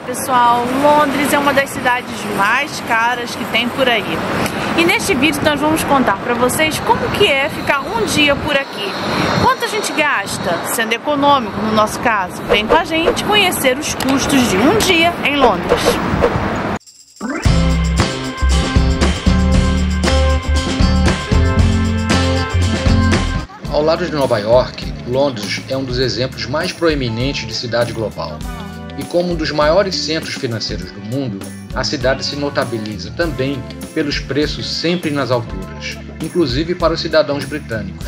pessoal, Londres é uma das cidades mais caras que tem por aí. E neste vídeo nós vamos contar para vocês como que é ficar um dia por aqui. Quanto a gente gasta, sendo econômico no nosso caso. Vem com a gente conhecer os custos de um dia em Londres. Ao lado de Nova York, Londres é um dos exemplos mais proeminentes de cidade global. E como um dos maiores centros financeiros do mundo, a cidade se notabiliza também pelos preços sempre nas alturas, inclusive para os cidadãos britânicos.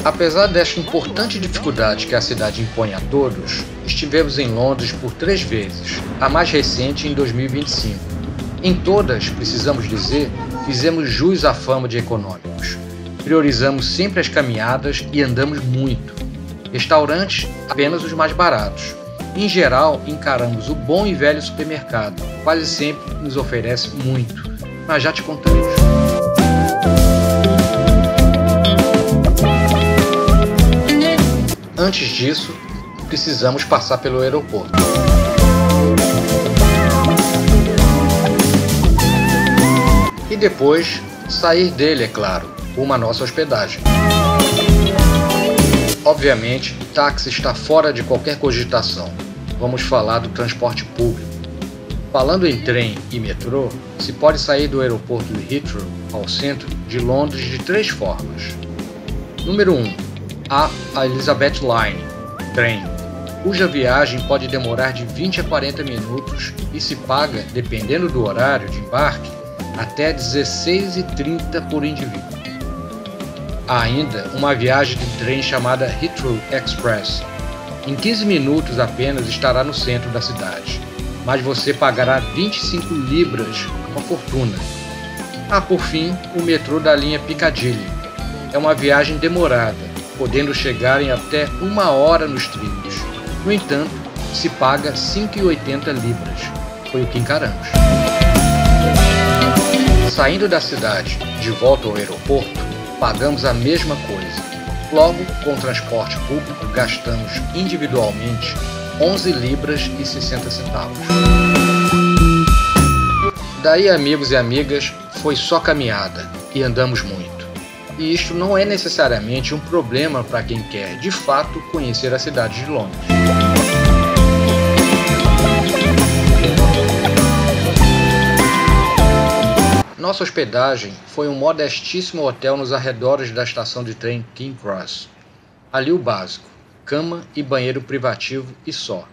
Apesar desta importante dificuldade que a cidade impõe a todos, estivemos em Londres por 3 vezes, a mais recente em 2025. Em todas, precisamos dizer, fizemos jus à fama de econômicos. Priorizamos sempre as caminhadas e andamos muito. Restaurantes, apenas os mais baratos. Em geral, encaramos o bom e velho supermercado, quase sempre nos oferece muito, mas já te contaremos. Antes disso, precisamos passar pelo aeroporto. E depois, sair dele, é claro, rumo à nossa hospedagem. Obviamente, táxi está fora de qualquer cogitação. Vamos falar do transporte público. Falando em trem e metrô, se pode sair do aeroporto de Heathrow ao centro de Londres de 3 formas. Número 1. A Elizabeth Line, trem, cuja viagem pode demorar de 20 a 40 minutos e se paga, dependendo do horário de embarque, até R$16,30 por indivíduo. Há ainda uma viagem de trem chamada Heathrow Express. Em 15 minutos apenas estará no centro da cidade, mas você pagará 25 libras, uma fortuna. Por fim, o metrô da linha Piccadilly. É uma viagem demorada, podendo chegar em até 1 hora nos trilhos. No entanto, se paga 5,80 libras. Foi o que encaramos. Saindo da cidade, de volta ao aeroporto, pagamos a mesma coisa. Logo, com o transporte público, gastamos individualmente 11 libras e 60 centavos. Daí, amigos e amigas, foi só caminhada e andamos muito. E isto não é necessariamente um problema para quem quer, de fato, conhecer a cidade de Londres. Nossa hospedagem foi um modestíssimo hotel nos arredores da estação de trem King Cross. Ali o básico, cama e banheiro privativo e só.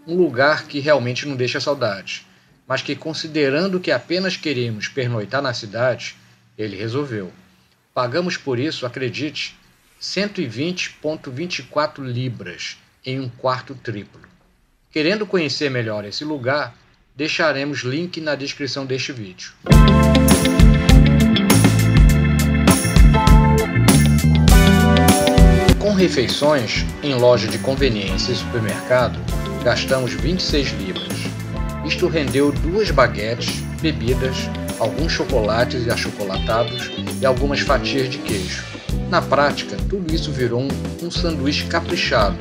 Um lugar que realmente não deixa saudade, mas que, considerando que apenas queríamos pernoitar na cidade, ele resolveu. Pagamos por isso, acredite, 120,24 libras em um quarto triplo. Querendo conhecer melhor esse lugar, deixaremos link na descrição deste vídeo. Com refeições, em loja de conveniência e supermercado, gastamos 26 libras. Isto rendeu 2 baguetes, bebidas, alguns chocolates e achocolatados e algumas fatias de queijo. Na prática, tudo isso virou um sanduíche caprichado,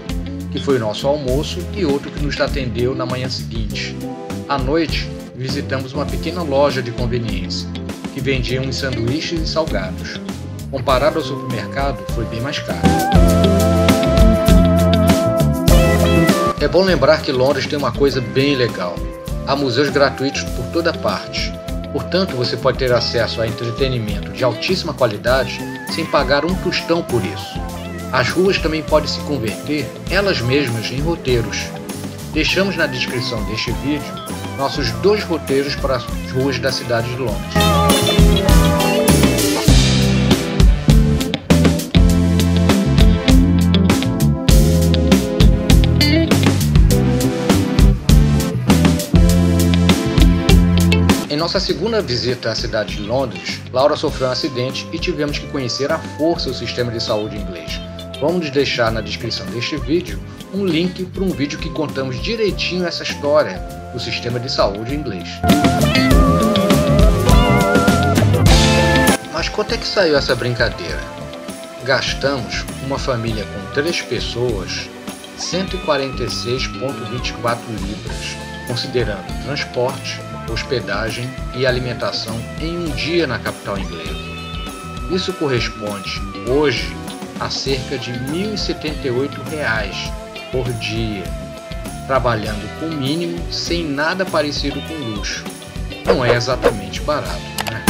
que foi o nosso almoço e outro que nos atendeu na manhã seguinte. À noite, visitamos uma pequena loja de conveniência, que vendia uns sanduíches e salgados. Comparado ao supermercado, foi bem mais caro. É bom lembrar que Londres tem uma coisa bem legal. Há museus gratuitos por toda parte. Portanto, você pode ter acesso a entretenimento de altíssima qualidade sem pagar um tostão por isso. As ruas também podem se converter, elas mesmas, em roteiros. Deixamos na descrição deste vídeo nossos 2 roteiros para as ruas da cidade de Londres. Em nossa segunda visita à cidade de Londres, Laura sofreu um acidente e tivemos que conhecer à força o sistema de saúde inglês. Vamos deixar na descrição deste vídeo um link para um vídeo que contamos direitinho essa história do sistema de saúde inglês. Mas quanto é que saiu essa brincadeira? Gastamos, uma família com 3 pessoas, 146,24 libras, considerando transporte, hospedagem e alimentação em um dia na capital inglesa. Isso corresponde, hoje, a cerca de R$ 1.078 por dia, trabalhando com o mínimo sem nada parecido com luxo. Não é exatamente barato, né?